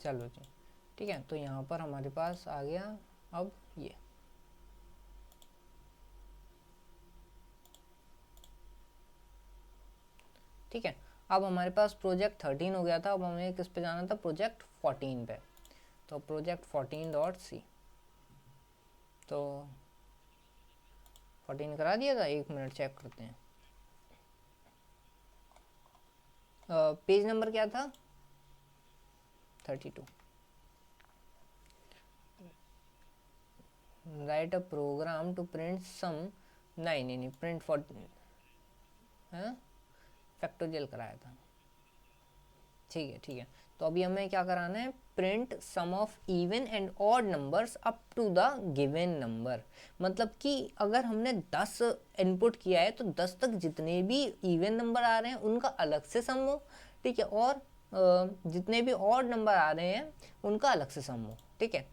चलो जी, ठीक है। तो यहाँ पर हमारे पास आ गया अब ये, ठीक है। अब हमारे पास प्रोजेक्ट 13 हो गया था, अब हमें किस पे जाना था, प्रोजेक्ट 14 पे। तो प्रोजेक्ट 14.c, तो 14 करा दिया था, 1 मिनट चेक करते हैं। पेज नंबर क्या था, 32। Write a program to print sum, नहीं प्रिंट फॉर, फैक्टोरियल कराया था, ठीक है। तो अभी हमें क्या कराना है, print sum of even and odd numbers up to the given number. मतलब कि अगर हमने 10 इनपुट किया है तो 10 तक जितने भी इवन नंबर आ रहे हैं उनका अलग से सम हो, ठीक है, और जितने भी ऑड नंबर आ रहे हैं उनका अलग से सम हो, ठीक है।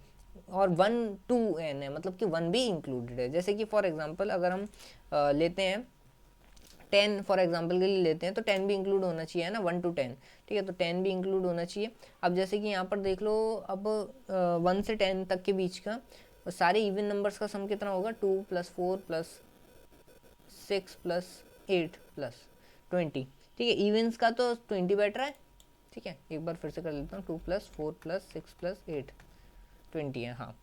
और 1 to n है, मतलब कि 1 भी इंक्लूडेड है। जैसे कि फॉर एग्जांपल अगर हम लेते हैं 10 फॉर एग्जांपल के लिए लेते हैं, तो 10 भी इंक्लूड होना चाहिए, है ना, 1 to 10, ठीक है। तो 10 भी इंक्लूड होना चाहिए। अब जैसे कि यहाँ पर देख लो, अब 1 से 10 तक के बीच का सारे इवन नंबर्स का सम कितना होगा, 2 + 4 + 6 + 8 + 20, ठीक है। इवेंट्स का तो 20 बैठ रहा है, ठीक है। एक बार फिर से कर लेता हूँ, 2 + 4 + 6 + 8 20 है, हाँ।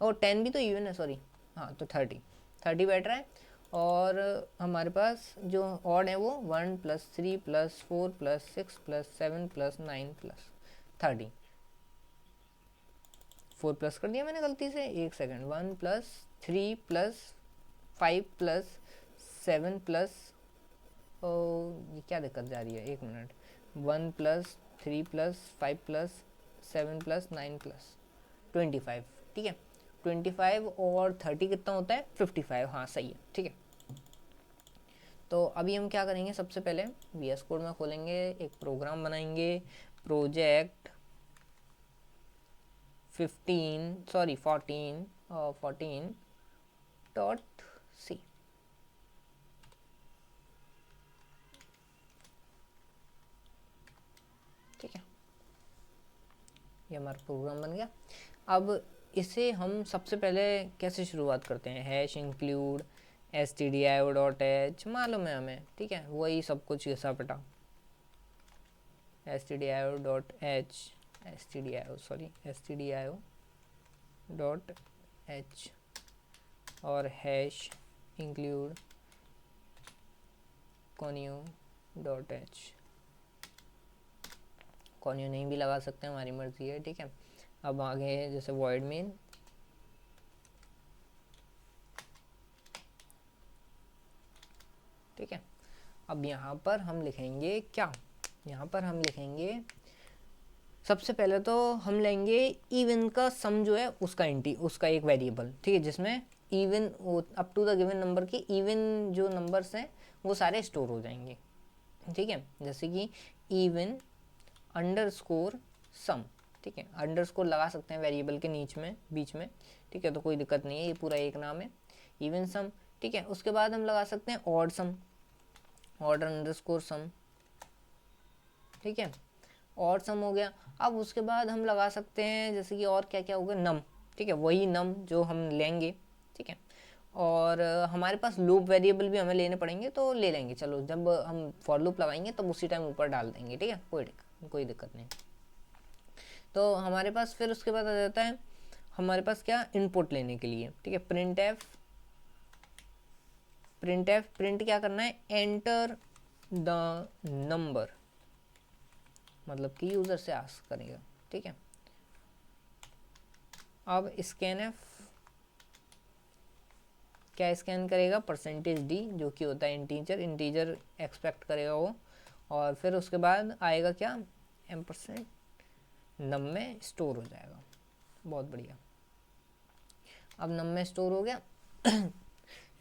और 10 भी तो इवन है, सॉरी, हाँ, तो 30 बैठ रहा है। और हमारे पास जो ऑड है वो 1 + 3 + 4 + 6 + 7 + 9 + 30, 4 प्लस कर दिया मैंने गलती से, एक सेकेंड, 1 + 3 + 5 + 7 + ये क्या दिक्कत जा रही है, 1 मिनट, 1 + 3 + 5 + 7 + 9 + 25, ठीक है। 25 और 30 कितना होता है, 55, हाँ सही है, ठीक है। तो अभी हम क्या करेंगे, सबसे पहले VS कोड में खोलेंगे, एक प्रोग्राम बनाएंगे, प्रोजेक्ट 14.c, ठीक है। ये हमारा प्रोग्राम बन गया। अब इसे हम सबसे पहले कैसे शुरुआत करते हैं, हैश इंक्लूड stdio.h मालूम है हमें, ठीक है, वही सब कुछ घिसा पिटा, stdio.h stdio.h और हैश इंक्लूड connew.h, connew नहीं भी लगा सकते हैं, हमारी मर्जी है, ठीक है। अब आगे जैसे void main, ठीक है। अब यहाँ पर हम लिखेंगे क्या, यहाँ पर हम लिखेंगे सबसे पहले तो हम लेंगे इवन का सम जो है उसका उसका एक वेरिएबल, ठीक है, जिसमें even up to the given number के इवन जो नंबर्स हैं वो सारे स्टोर हो जाएंगे, ठीक है। जैसे कि इवन अंडरस्कोर सम, ठीक है, अंडरस्कोर लगा सकते हैं वेरिएबल के बीच में, ठीक है, तो कोई दिक्कत नहीं है, ये पूरा एक नाम है, इवन सम, ठीक है। उसके बाद हम लगा सकते हैं ऑड सम, ऑर्डर अंडरस्कोर सम, ठीक है, और सम हो गया। अब उसके बाद हम लगा सकते हैं जैसे कि और क्या क्या हो गया, नम, ठीक है, वही नम जो हम लेंगे, ठीक है। और हमारे पास लूप वेरिएबल भी हमें लेने पड़ेंगे, तो ले लेंगे, चलो जब हम फॉर लूप लगाएंगे तब उसी टाइम ऊपर डाल देंगे, ठीक है, कोई दिक्कत नहीं। तो हमारे पास फिर उसके बाद आ जाता है हमारे पास क्या, इनपुट लेने के लिए, ठीक है, प्रिंट क्या करना है, एंटर द नंबर, मतलब कि यूज़र से आस्क करेगा, ठीक है। अब स्कैनएफ क्या स्कैन करेगा, %d, जो कि होता है इंटीजर एक्सपेक्ट करेगा वो, और फिर उसके बाद आएगा क्या, %, नम में स्टोर हो जाएगा, बहुत बढ़िया। अब नम में स्टोर हो गया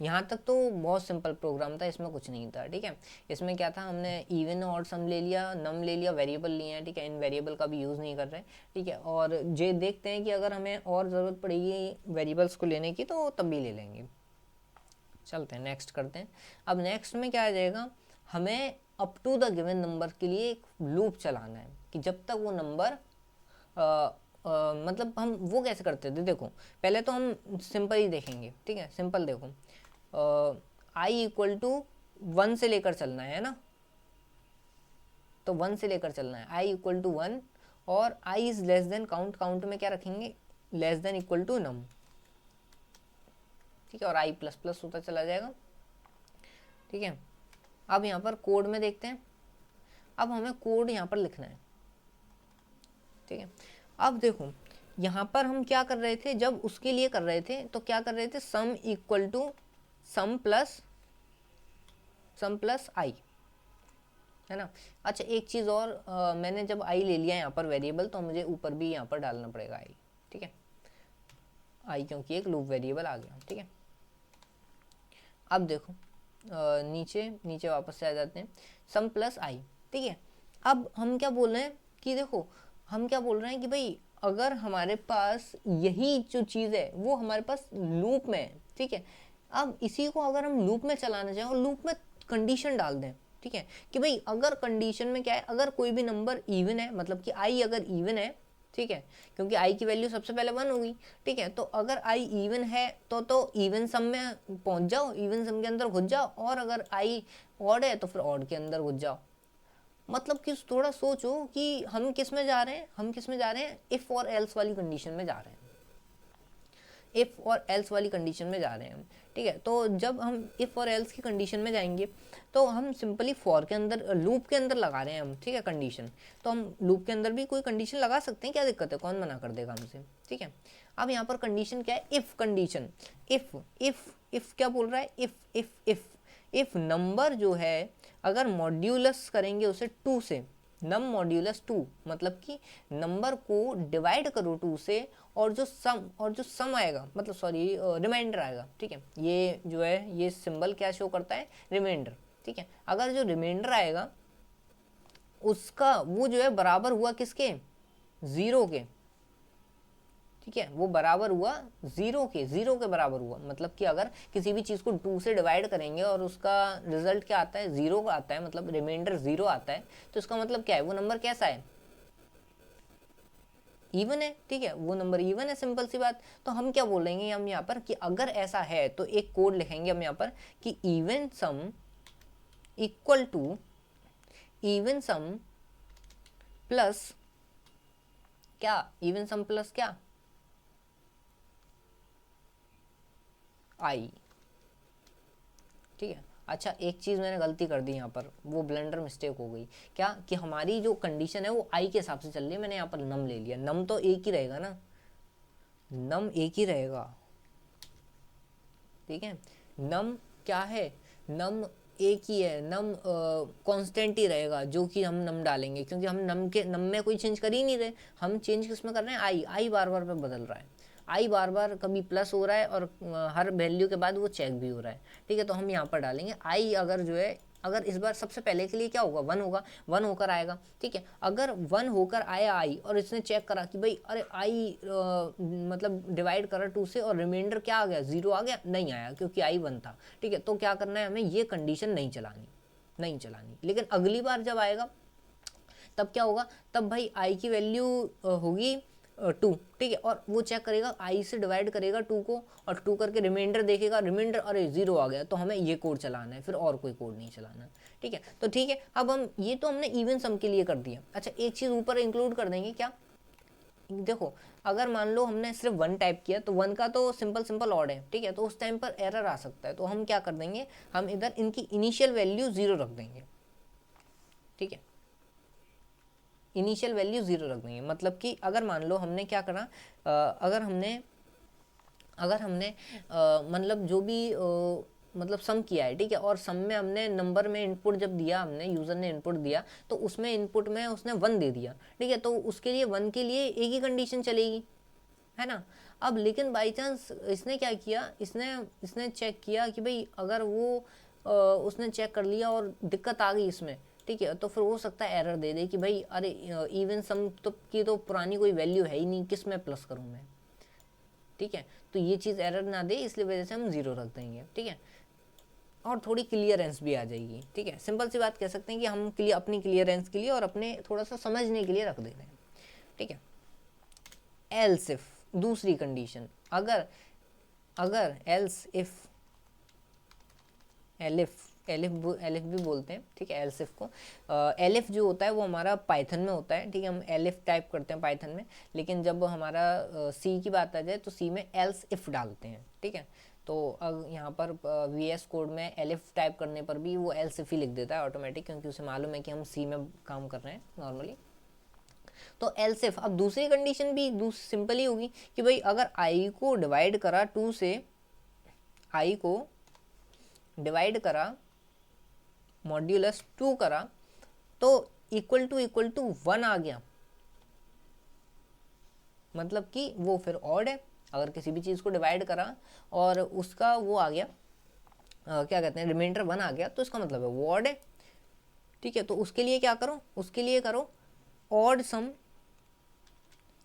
यहाँ तक तो बहुत सिंपल प्रोग्राम था, इसमें कुछ नहीं था, ठीक है। इसमें क्या था, हमने इवन और सम ले लिया, नम ले लिया, वेरिएबल लिए हैं, ठीक है, इन वेरिएबल का भी यूज़ नहीं कर रहे, ठीक है। और ये देखते हैं कि अगर हमें और ज़रूरत पड़ेगी वेरिएबल्स को लेने की तो तब भी ले लेंगे। चलते हैं नेक्स्ट करते हैं। अब नेक्स्ट में क्या आ जाएगा, हमें up to the given number के लिए एक लूप चलाना है कि जब तक वो नंबर मतलब हम वो कैसे करते थे, देखो पहले तो हम सिंपल ही देखेंगे, ठीक है। सिंपल देखो, आई इक्वल टू 1 से लेकर चलना है ना, तो 1 से लेकर चलना है, आई इक्वल टू 1 और I is less than count, count में क्या रखेंगे, less than equal to num, ठीक है, और आई प्लस प्लस होता चला जाएगा, ठीक है। अब यहाँ पर कोड में देखते हैं, अब हमें कोड यहाँ पर लिखना है, ठीक है। अब देखो यहाँ पर हम क्या कर रहे थे, जब उसके लिए कर रहे थे तो क्या कर रहे थे, sum equal to sum plus I, है ना। अच्छा एक चीज़ और, मैंने जब आई ले लिया यहाँ पर वेरिएबल, तो मुझे ऊपर भी यहाँ पर डालना पड़ेगा आई, ठीक है, आई क्योंकि एक लूप वेरिएबल आ गया, ठीक है। अब देखो नीचे नीचे वापस से आ जाते हैं, सम प्लस आई, ठीक है। अब हम क्या बोल रहे हैं कि देखो, हम क्या बोल रहे हैं कि भाई अगर हमारे पास यही जो चीज़ है वो हमारे पास लूप में है, ठीक है। अब इसी को अगर हम लूप में चलाना चाहें और लूप में कंडीशन डाल दें, ठीक है, कि भाई अगर कंडीशन में क्या है, अगर कोई भी नंबर इवन है, मतलब कि आई अगर इवन है, ठीक है, क्योंकि आई की वैल्यू सबसे पहले 1 होगी, ठीक है, तो अगर आई इवन है तो इवन सम में पहुंच जाओ, इवन सम के अंदर घुस जाओ, और अगर आई ऑड है तो फिर ऑड के अंदर घुस जाओ। मतलब कि थोड़ा सोचो कि हम किस में जा रहे हैं, हम किस में जा रहे हैं, इफ़ और एल्स वाली कंडीशन में जा रहे हैं, इफ़ और एल्स वाली कंडीशन में जा रहे हैं हम, ठीक है। तो जब हम इफ़ और एल्स की कंडीशन में जाएंगे तो हम सिंपली फॉर के अंदर, लूप के अंदर लगा रहे हैं हम, ठीक है, कंडीशन, तो हम लूप के अंदर भी कोई कंडीशन लगा सकते हैं, क्या दिक्कत है, कौन मना कर देगा हमसे, ठीक है। अब यहाँ पर कंडीशन क्या है, इफ़ कंडीशन, इफ़ क्या बोल रहा है, इफ़ नंबर जो है अगर मॉड्यूलस करेंगे उसे 2 से, नम मॉड्यूलस 2, मतलब कि नंबर को डिवाइड करो 2 से, और जो सम आएगा, मतलब सॉरी रिमाइंडर आएगा, ठीक है, ये जो है ये सिंबल क्या शो करता है, रिमाइंडर, ठीक है। अगर जो रिमाइंडर आएगा उसका वो जो है बराबर हुआ किसके, 0 के, ठीक है, वो बराबर हुआ 0 के बराबर हुआ, मतलब कि अगर किसी भी चीज़ को 2 से डिवाइड करेंगे और उसका रिजल्ट क्या आता है, 0 आता है, मतलब रिमाइंडर 0 आता है, तो इसका मतलब क्या है, वो नंबर कैसा है, इवन है, ठीक है, वो नंबर इवन है, सिंपल सी बात। तो हम क्या बोलेंगे हम यहाँ पर कि अगर ऐसा है तो एक कोड लिखेंगे हम यहाँ पर कि even sum equal to even sum plus क्या, इवन सम प्लस क्या, आई, ठीक है। अच्छा एक चीज़ मैंने गलती कर दी यहाँ पर, वो ब्लंडर मिस्टेक हो गई, क्या कि हमारी जो कंडीशन है वो आई के हिसाब से चल रही है, मैंने यहाँ पर नम ले लिया, नम तो एक ही रहेगा ना, नम एक ही रहेगा, ठीक है, नम क्या है, नम एक ही है, नम कांस्टेंट ही रहेगा जो कि हम नम डालेंगे, क्योंकि हम नम में कोई चेंज कर ही नहीं रहे, हम चेंज किसमें कर रहे हैं, आई बार बार पे बदल रहा है, आई बार बार कभी प्लस हो रहा है और हर वैल्यू के बाद वो चेक भी हो रहा है, ठीक है। तो हम यहाँ पर डालेंगे आई, अगर जो है, अगर इस बार सबसे पहले के लिए क्या होगा, 1 होगा, 1 होकर आएगा, ठीक है। अगर 1 होकर आया आई और इसने चेक करा कि भाई अरे आई मतलब डिवाइड करा 2 से और रिमाइंडर क्या आ गया, 0 आ गया, नहीं आया क्योंकि आई 1 था, ठीक है, तो क्या करना है हमें, ये कंडीशन नहीं चलानी, लेकिन अगली बार जब आएगा तब क्या होगा, तब भाई आई की वैल्यू होगी 2, ठीक है, और वो चेक करेगा, आई से डिवाइड करेगा 2 को और 2 करके रिमाइंडर देखेगा, रिमाइंडर अरे 0 आ गया, तो हमें ये कोड चलाना है, फिर और कोई कोड नहीं चलाना, ठीक है। तो ठीक है, अब हम ये तो हमने इवन सम के लिए कर दिया। अच्छा एक चीज़ ऊपर इंक्लूड कर देंगे, क्या, देखो अगर मान लो हमने सिर्फ 1 टाइप किया तो 1 का तो सिंपल ऑड है, ठीक है, तो उस टाइम पर एरर आ सकता है, तो हम क्या कर देंगे, हम इधर इनकी इनिशियल वैल्यू 0 रख देंगे, ठीक है, इनिशियल वैल्यू 0 रख देंगे, मतलब कि अगर मान लो हमने क्या करा, अगर हमने मतलब जो भी मतलब सम किया है, ठीक है, और सम में हमने नंबर में इनपुट जब दिया, हमने यूज़र ने इनपुट दिया तो उसमें इनपुट में उसने 1 दे दिया, ठीक है, तो उसके लिए 1 के लिए एक ही कंडीशन चलेगी, है ना। अब लेकिन बाई चांस इसने क्या किया, इसने चेक किया कि भाई अगर वो उसने चेक कर लिया और दिक्कत आ गई इसमें, ठीक है, तो फिर हो सकता है एरर दे दे कि भाई अरे इवन सम तो की तो पुरानी कोई वैल्यू है ही नहीं, किस में प्लस करूँ मैं, ठीक है, तो ये चीज़ एरर ना दे इसलिए वजह से हम 0 रख देंगे, ठीक है, और थोड़ी क्लियरेंस भी आ जाएगी, ठीक है, सिंपल सी बात कह सकते हैं कि हम अपनी क्लियरेंस के लिए और अपने थोड़ा सा समझने के लिए रख दे रहे हैं, ठीक है। एल्स इफ, दूसरी कंडीशन, अगर अगर एल्स इफ, एलिफ एलिफ भी बोलते हैं, ठीक है, एल्स इफ को। एलिफ जो होता है वो हमारा पाइथन में होता है, ठीक है, हम एलिफ टाइप करते हैं पाइथन में, लेकिन जब हमारा सी की बात आ जाए तो सी में एल्स इफ डालते हैं, ठीक है। तो अब यहाँ पर VS कोड में एलिफ टाइप करने पर भी वो एल्स इफ ही लिख देता है ऑटोमेटिक, क्योंकि उसे मालूम है कि हम सी में काम कर रहे हैं नॉर्मली। तो एल्स इफ, अब दूसरी कंडीशन भी सिंपल ही होगी कि भाई अगर आई को डिवाइड करा 2 से, आई को डिवाइड करा मॉड्यूलस 2 करा तो इक्वल टू 1 आ गया, मतलब कि वो फिर ऑड है। अगर किसी भी चीज़ को डिवाइड करा और उसका वो आ गया, क्या कहते हैं, रिमाइंडर 1 आ गया, तो इसका मतलब है वो ऑड है, ठीक है। तो उसके लिए क्या करो, उसके लिए करो odd sum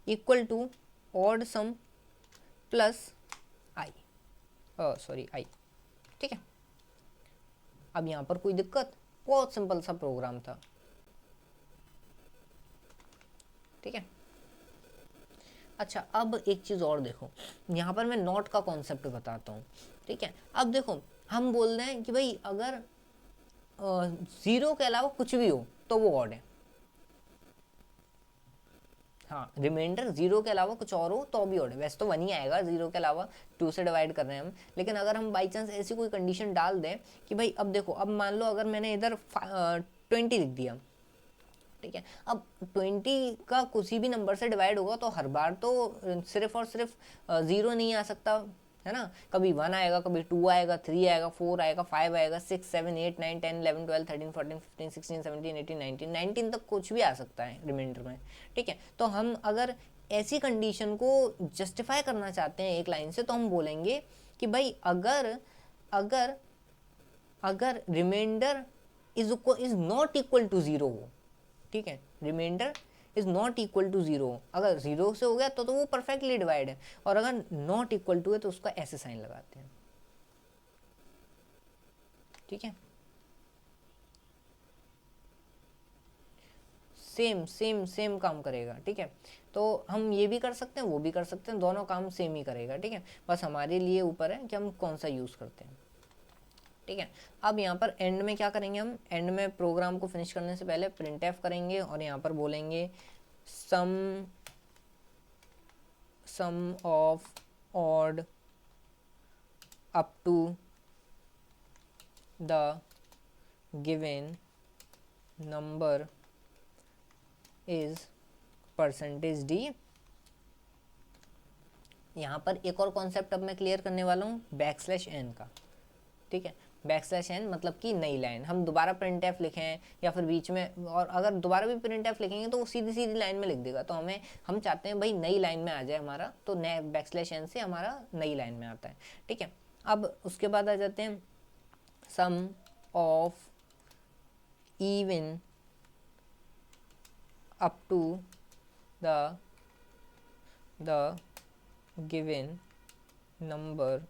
equal to odd sum plus I, sorry I, ठीक है। अब यहाँ पर कोई दिक्कत, बहुत सिंपल सा प्रोग्राम था, ठीक है। अच्छा, अब एक चीज़ और देखो, यहाँ पर मैं नॉट का कॉन्सेप्ट बताता हूँ, ठीक है। अब देखो हम बोल रहे हैं कि भाई अगर 0 के अलावा कुछ भी हो तो वो ऑड है, हाँ, रिमाइंडर 0 के अलावा कुछ और हो तो भी ऑड है। वैसे तो 1 ही आएगा, 0 के अलावा 2 से डिवाइड कर रहे हैं हम, लेकिन अगर हम बाई चांस ऐसी कोई कंडीशन डाल दें कि भाई अब देखो, अब मान लो अगर मैंने इधर 20 लिख दिया, ठीक है, अब 20 का किसी भी नंबर से डिवाइड होगा तो हर बार तो सिर्फ और सिर्फ 0 नहीं आ सकता, है ना, कभी 1 आएगा, कभी 2 आएगा, 3 आएगा, 4 आएगा, 5 आएगा, 6 7 8 9 10 11 12 13 14 15 16 17 18 19 तक कुछ भी आ सकता है रिमाइंडर में, ठीक है। तो हम अगर ऐसी कंडीशन को जस्टिफाई करना चाहते हैं एक लाइन से, तो हम बोलेंगे कि भाई अगर अगर अगर reminder is not equal to 0 हो, ठीक है, reminder is not equal to 0, अगर 0 से हो गया तो वो परफेक्टली डिवाइड है, और अगर नॉट इक्वल टू है तो उसका ऐसे साइन लगाते हैं, ठीक है। सेम सेम सेम काम करेगा, ठीक है। तो हम ये भी कर सकते हैं, वो भी कर सकते हैं, दोनों काम सेम ही करेगा, ठीक है। बस हमारे लिए ऊपर है कि हम कौन सा यूज़ करते हैं, ठीक है। अब यहाँ पर एंड में क्या करेंगे, हम एंड में प्रोग्राम को फिनिश करने से पहले प्रिंट करेंगे और यहाँ पर बोलेंगे sum of odd up to the given number is percentage D. यहाँ पर एक और कॉन्सेप्ट अब मैं क्लियर करने वाला हूँ, बैकस्लैश n का, ठीक है। बैकस्लैश n मतलब कि नई लाइन, हम दोबारा प्रिंट एफ लिखें या फिर बीच में, और अगर दोबारा भी प्रिंट एफ लिखेंगे तो वो सीधी सीधी लाइन में लिख देगा, तो हम चाहते हैं भाई नई लाइन में आ जाए हमारा, तो नए बैकस्लैश n से हमारा नई लाइन में आता है, ठीक है। अब उसके बाद आ जाते हैं sum of even up to the given number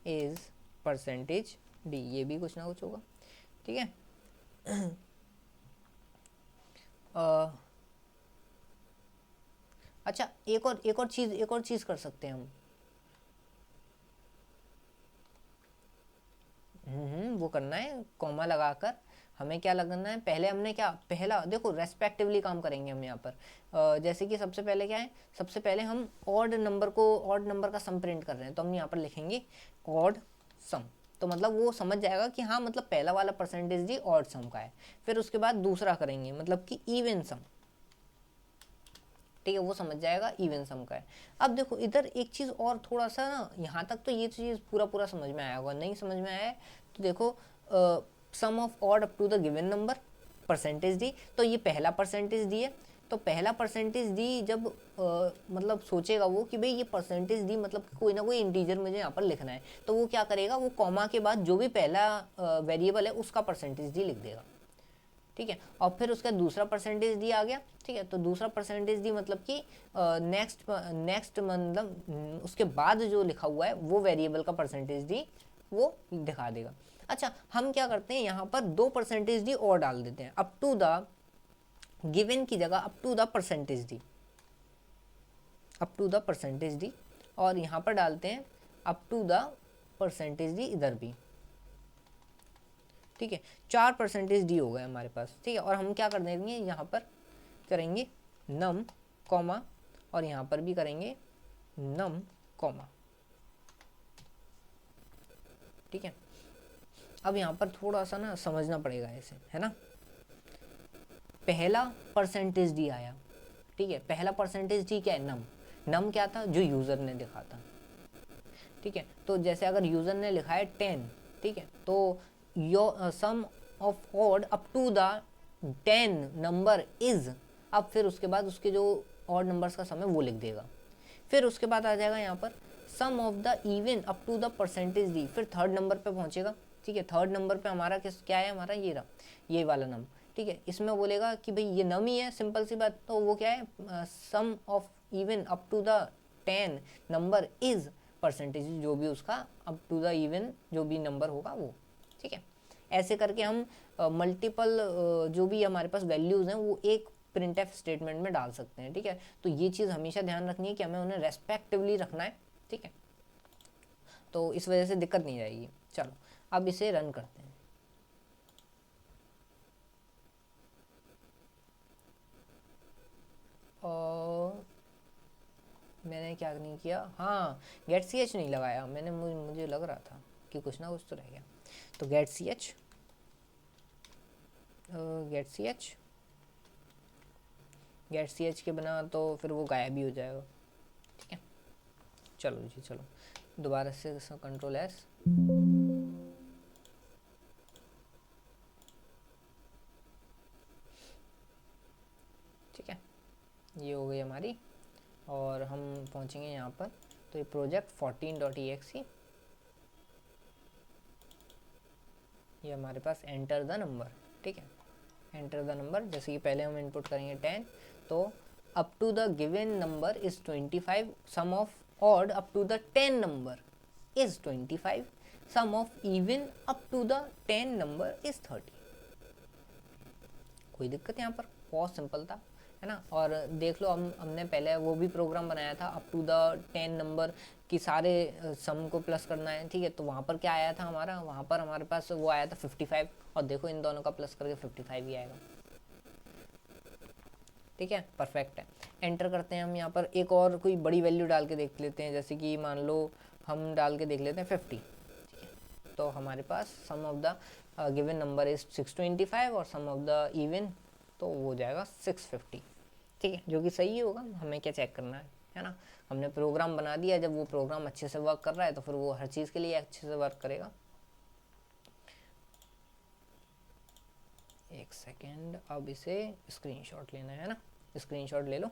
is percentage D, ये भी कुछ ना कुछ होगा, ठीक है। अच्छा, एक और चीज़ कर सकते हैं हम, वो करना है कॉमा लगाकर, हमें क्या लगना है, पहले हमने क्या, पहला देखो रेस्पेक्टिवली काम करेंगे हम यहाँ पर, जैसे कि सबसे पहले क्या है, सबसे पहले हम ऑड नंबर का सम प्रिंट कर रहे हैं, तो हम यहाँ पर लिखेंगे ऑड सम, तो मतलब वो समझ जाएगा कि हाँ, मतलब पहला वाला परसेंटेज डी ऑड सम का है। फिर उसके बाद दूसरा करेंगे मतलब कि इवन सम, ठीक है, वो समझ जाएगा इवन सम का है। अब देखो इधर एक चीज़ और थोड़ा सा ना, यहाँ तक तो ये चीज़ पूरा समझ में आया होगा, नहीं समझ में आया तो देखो sum of odd up to the given number percentage D, तो ये पहला परसेंटेज डी है, तो पहला परसेंटेज डी जब मतलब सोचेगा वो कि भाई ये परसेंटेज डी मतलब कोई ना कोई इंटीजर मुझे यहाँ पर लिखना है, तो वो क्या करेगा, वो कॉमा के बाद जो भी पहला वेरिएबल है उसका परसेंटेज डी लिख देगा, ठीक है। और फिर उसका दूसरा परसेंटेज डी आ गया, ठीक है, तो दूसरा परसेंटेज डी मतलब कि नेक्स्ट मतलब उसके बाद जो लिखा हुआ है वो वेरिएबल का परसेंटेज डी वो दिखा देगा। अच्छा, हम क्या करते हैं, यहाँ पर 2 परसेंटेज डी और डाल देते हैं, अप टू द गिवन की जगह up to the percentage D, up to the percentage D, और यहाँ पर डालते हैं up to the percentage D इधर भी, ठीक है। 4 परसेंटेज डी हो गए हमारे पास, ठीक है। और हम क्या कर देंगे, यहाँ पर करेंगे नम कॉमा, और यहाँ पर भी करेंगे नम कॉमा, ठीक है। अब यहाँ पर थोड़ा सा ना समझना पड़ेगा इसे, है ना। पहला परसेंटेज डी आया, ठीक है। पहला परसेंटेज डी क्या है, नम। नम क्या था, जो यूज़र ने लिखा था, ठीक है। तो जैसे अगर यूज़र ने लिखा है 10, ठीक है, तो your sum of odd up to the 10 number is, अब फिर उसके बाद उसके जो ऑड नंबर्स का सम है वो लिख देगा। फिर उसके बाद आ जाएगा यहाँ पर sum of the even up to the percentage D, फिर थर्ड नंबर पे पहुँचेगा, ठीक है। थर्ड नंबर पे हमारा क्या है, हमारा ये रहा, ये वाला नम, ठीक है। इसमें बोलेगा कि भाई ये नम ही है, सिंपल सी बात, तो वो क्या है, sum of even up to the 10 number is percentage, जो भी उसका अप टू द इवन जो भी नंबर होगा वो, ठीक है। ऐसे करके हम मल्टीपल जो भी हमारे पास वैल्यूज़ हैं वो एक प्रिंटफ स्टेटमेंट में डाल सकते हैं, ठीक है। तो ये चीज़ हमेशा ध्यान रखनी है कि हमें उन्हें रेस्पेक्टिवली रखना है, ठीक है। तो इस वजह से दिक्कत नहीं आएगी। चलो अब इसे रन करते हैं। और मैंने क्या नहीं किया, हाँ गेट सी एच नहीं लगाया मैंने, मुझे लग रहा था कि कुछ ना कुछ तो रह गया। तो get C H, get C H, get C H के बिना तो फिर वो गायब ही हो जाएगा, ठीक है। चलो जी, चलो दोबारा से कंट्रोल एस, ठीक है, ये हो गई हमारी। और हम पहुंचेंगे यहाँ पर, तो ये प्रोजेक्ट 14.exe, ये हमारे पास एंटर द नंबर, ठीक है। एंटर द नंबर, जैसे कि पहले हम इनपुट करेंगे 10, तो up to the given number is 25, sum of odd up to the 10 number is 25, sum of even up to the 10 number is 30। कोई दिक्कत यहाँ पर, बहुत सिंपल था, है ना। और देख लो हमने पहले वो भी प्रोग्राम बनाया था, अप टू द 10 नंबर की सारे सम को प्लस करना है, ठीक है। तो वहाँ पर क्या आया था हमारा, वहाँ पर हमारे पास वो आया था 55, और देखो इन दोनों का प्लस करके 55 ही आएगा, ठीक है, परफेक्ट है। एंटर करते हैं हम यहाँ पर, एक और कोई बड़ी वैल्यू डाल के देख लेते हैं, जैसे कि मान लो हम डाल के देख लेते हैं 50, ठीक है। तो हमारे पास sum of the given number is 625 और सम ऑफ द इवन तो वो हो जाएगा 650, ठीक है, जो कि सही होगा। हमें क्या चेक करना है ना। हमने प्रोग्राम बना दिया, जब वो प्रोग्राम अच्छे से वर्क कर रहा है तो फिर वो हर चीज़ के लिए अच्छे से वर्क करेगा। एक सेकेंड, अब इसे स्क्रीनशॉट लेना है ना, स्क्रीनशॉट ले लो।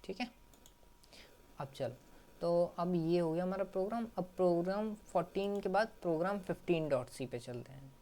ठीक है, अब चलो, तो अब ये हो गया हमारा प्रोग्राम। अब प्रोग्राम 14 के बाद प्रोग्राम 15.c पे चलते हैं।